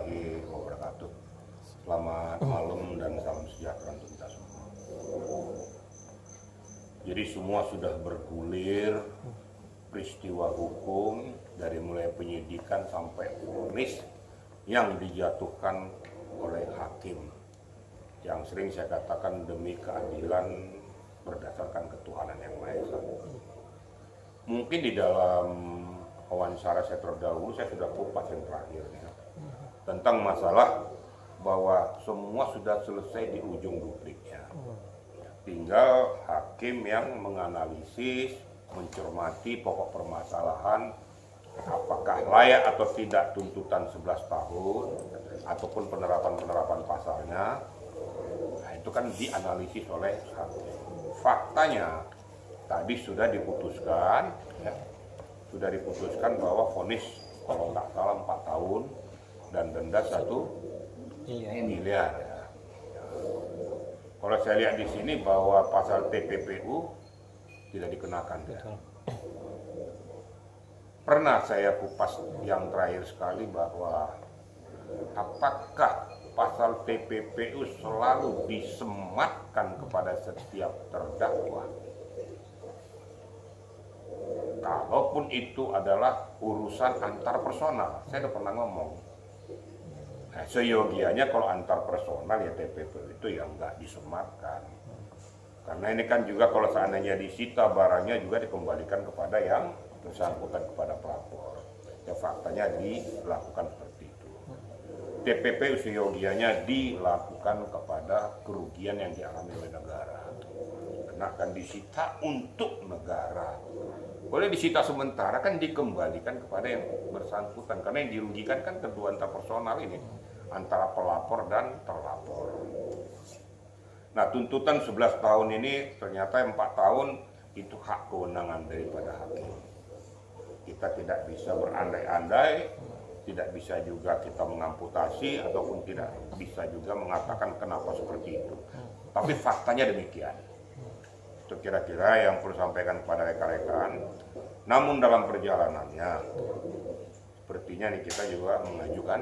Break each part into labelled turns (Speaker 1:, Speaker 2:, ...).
Speaker 1: warahmatullahi wabarakatuh. Selamat malam dan salam sejahtera untuk kita semua. Jadi semua sudah bergulir peristiwa hukum dari mulai penyidikan sampai vonis yang dijatuhkan oleh hakim. Yang sering saya katakan demi keadilan berdasarkan ketuhanan yang Maha Esa. Mungkin di dalam wawancara saya terdahulu saya sudah kupas yang terakhir ya, tentang masalah bahwa semua sudah selesai di ujung dupliknya. Tinggal hakim yang menganalisis, mencermati pokok permasalahan apakah layak atau tidak tuntutan 11 tahun ataupun penerapan pasalnya. Nah, itu kan dianalisis oleh hakim. Faktanya tadi sudah diputuskan ya, bahwa vonis kalau nggak salah 4 tahun dan denda 1 miliar. Ya. Kalau saya lihat di sini bahwa pasal TPPU tidak dikenakan. Ya. Pernah saya kupas yang terakhir sekali bahwa apakah pasal TPPU selalu disematkan kepada setiap terdakwa? Kalaupun itu adalah urusan antar personal, saya udah pernah ngomong. Nah, seyogianya kalau antar personal ya TPPU itu yang nggak disematkan. Karena ini kan juga kalau seandainya disita barangnya juga dikembalikan kepada yang bersangkutan, kepada pelapor. Ya faktanya dilakukan seperti itu. TPPU seyogianya dilakukan kepada kerugian yang dialami oleh negara. Karena akan disita untuk negara. Boleh disita sementara kan dikembalikan kepada yang bersangkutan. Karena yang dirugikan kan kedua antar personal ini. Antara pelapor dan terlapor. Nah tuntutan 11 tahun ini ternyata 4 tahun itu hak kewenangan daripada hakim. Kita tidak bisa berandai-andai, tidak bisa juga kita mengamputasi ataupun tidak bisa juga mengatakan kenapa seperti itu. Tapi faktanya demikian. Itu kira-kira yang perlu sampaikan kepada rekan-rekan. Namun dalam perjalanannya, sepertinya nih kita juga mengajukan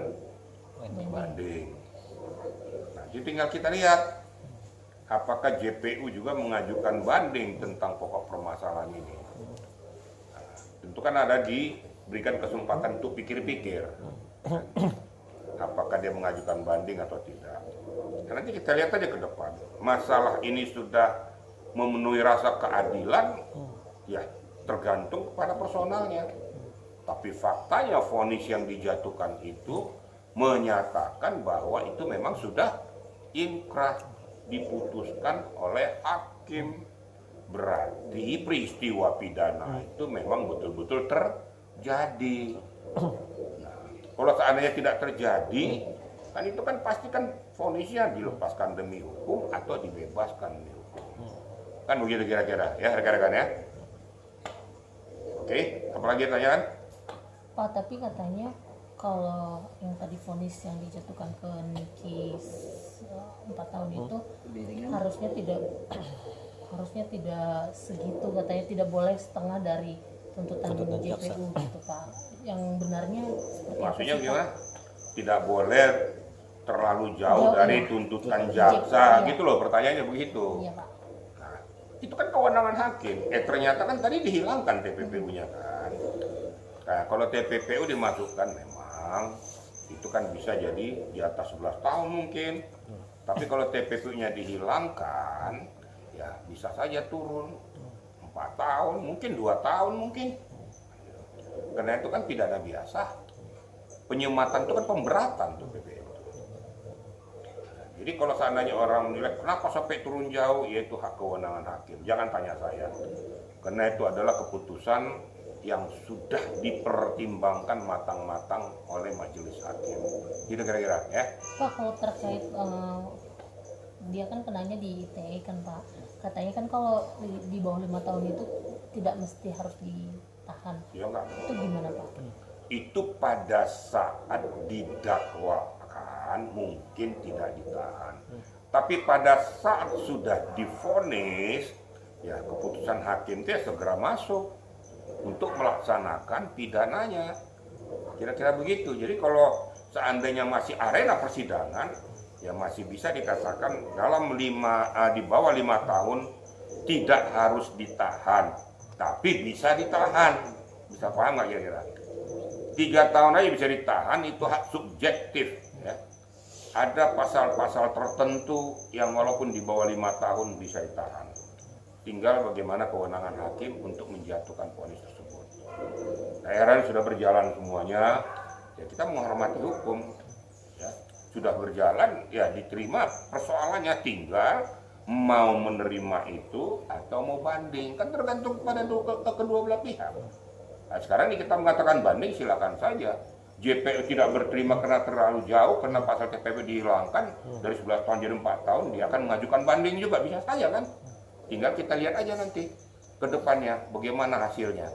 Speaker 1: banding. Nah, jadi tinggal kita lihat apakah JPU juga mengajukan banding tentang pokok permasalahan ini. Nah, tentu kan ada diberikan kesempatan untuk pikir-pikir. Apakah dia mengajukan banding atau tidak. Nah, nanti kita lihat aja ke depan. Masalah ini sudah memenuhi rasa keadilan, ya tergantung kepada personalnya. Tapi faktanya vonis yang dijatuhkan itu menyatakan bahwa itu memang sudah inkrah, diputuskan oleh hakim. Berarti peristiwa pidana itu memang betul-betul terjadi. Nah, kalau seandainya tidak terjadi, kan itu kan pasti kan vonisnya dilepaskan demi hukum atau dibebaskan demi hukum. Kan begitu kira-kira ya rekan-rekan ya. Oke, apalagi pertanyaan?
Speaker 2: Pak, tapi katanya kalau yang tadi vonis yang dijatuhkan ke Niki 4 tahun itu harusnya tidak segitu, katanya tidak boleh setengah dari tuntutan JPU gitu Pak. Yang benarnya seperti
Speaker 1: maksudnya
Speaker 2: apa sih,
Speaker 1: gimana?
Speaker 2: Pak?
Speaker 1: Tidak boleh terlalu jauh dari tuntutan jaksa gitu loh, pertanyaannya begitu.
Speaker 2: Iya Pak.
Speaker 1: Nah, itu kan kewenangan hakim. Ternyata kan tadi dihilangkan TPPU-nya kan. Nah, kalau TPPU dimasukkan memang itu kan bisa jadi di atas 11 tahun mungkin. Tapi kalau TPPU-nya dihilangkan, ya bisa saja turun 4 tahun, mungkin 2 tahun mungkin. Karena itu kan pidana biasa. Penyematan itu kan pemberatan tuh PPU. Jadi kalau seandainya orang menilai kenapa sampai turun jauh, yaitu hak kewenangan hakim. Jangan tanya saya. Karena itu adalah keputusan yang sudah dipertimbangkan matang-matang oleh majelis hakim. Gitu kira-kira ya.
Speaker 2: Pak, kalau terkait dia kan kenanya di ITE kan Pak. Katanya kan kalau di bawah 5 tahun itu tidak mesti harus ditahan.
Speaker 1: Ya enggak.
Speaker 2: Itu gimana Pak?
Speaker 1: Itu pada saat didakwakan mungkin tidak ditahan. Tapi pada saat sudah divonis, ya keputusan hakim itu ya segera masuk untuk melaksanakan pidananya. Kira-kira begitu. Jadi kalau seandainya masih arena persidangan, ya masih bisa dikatakan dalam di bawah 5 tahun tidak harus ditahan, tapi bisa ditahan. Bisa paham nggak kira-kira? 3 tahun aja bisa ditahan, itu hak subjektif. Ya. Ada pasal-pasal tertentu yang walaupun di bawah 5 tahun bisa ditahan. Tinggal bagaimana kewenangan hakim untuk menjatuhkan vonis tersebut. Daerah sudah berjalan semuanya, ya kita menghormati hukum. Ya. Sudah berjalan, ya diterima, persoalannya tinggal mau menerima itu atau mau banding, kan tergantung pada kedua belah pihak. Nah, sekarang ini kita mengatakan banding, silakan saja. JPU tidak berterima karena terlalu jauh, karena pasal TPP dihilangkan dari 11 tahun jadi 4 tahun, dia akan mengajukan banding juga, bisa saja kan. Tinggal kita lihat aja nanti ke depannya bagaimana hasilnya.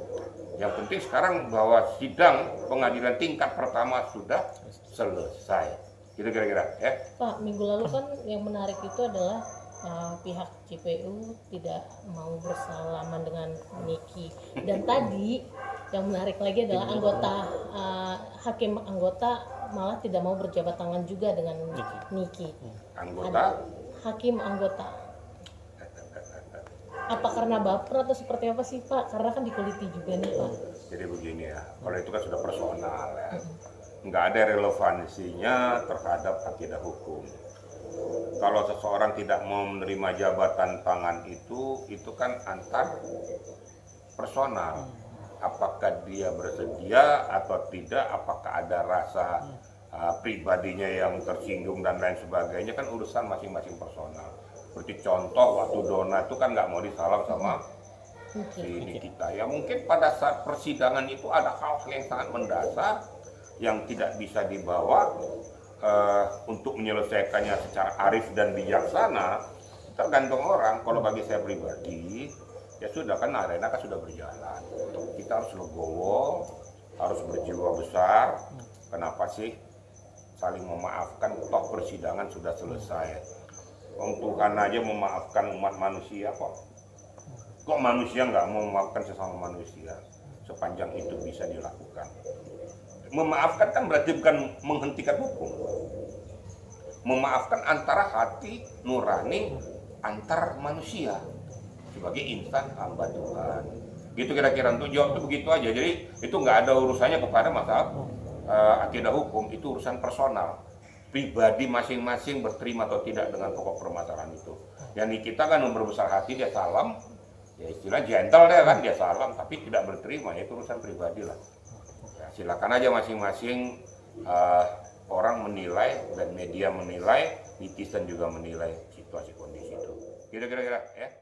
Speaker 1: Yang penting sekarang bahwa sidang pengadilan tingkat pertama sudah selesai. Gitu kira-kira ya.
Speaker 2: Pak, minggu lalu kan yang menarik itu adalah pihak JPU tidak mau bersalaman dengan Niki. Dan tadi yang menarik lagi adalah hakim anggota malah tidak mau berjabat tangan juga dengan Niki. Hakim anggota. Apa karena baper atau seperti apa sih Pak? Karena kan dikuliti juga nih Pak.
Speaker 1: Jadi begini ya, kalau itu kan sudah personal ya. Nggak ada relevansinya terhadap akidah hukum. Kalau seseorang tidak mau menerima jabatan tangan itu kan antar personal. Apakah dia bersedia atau tidak, apakah ada rasa pribadinya yang tersinggung dan lain sebagainya, kan urusan masing-masing personal. Seperti contoh waktu Dona itu kan nggak mau disalam sama si Nikita. Ya mungkin pada saat persidangan itu ada hal yang sangat mendasar yang tidak bisa dibawa untuk menyelesaikannya secara arif dan bijaksana. Tergantung orang. Kalau bagi saya pribadi, ya sudah kan arena kan sudah berjalan. Kita harus legowo, harus berjiwa besar. Kenapa sih saling memaafkan? Toh persidangan sudah selesai. Tuhan aja memaafkan umat manusia kok. Kok manusia nggak mau memaafkan sesama manusia? Sepanjang itu bisa dilakukan. Memaafkan kan berarti bukan menghentikan hukum. Memaafkan antara hati nurani antar manusia sebagai insan hamba Tuhan. Gitu kira-kira, untuk jawab itu begitu aja. Jadi itu nggak ada urusannya kepada masalah akidah hukum, itu urusan personal. Pribadi masing-masing berterima atau tidak dengan pokok permasalahan itu. Yang kita kan berbesar hati, dia salam, ya istilah gentle deh kan, dia salam tapi tidak berterima, ya itu urusan pribadi lah. Ya, silakan aja masing-masing orang menilai dan media menilai, netizen juga menilai situasi kondisi itu. Kira-kira ya.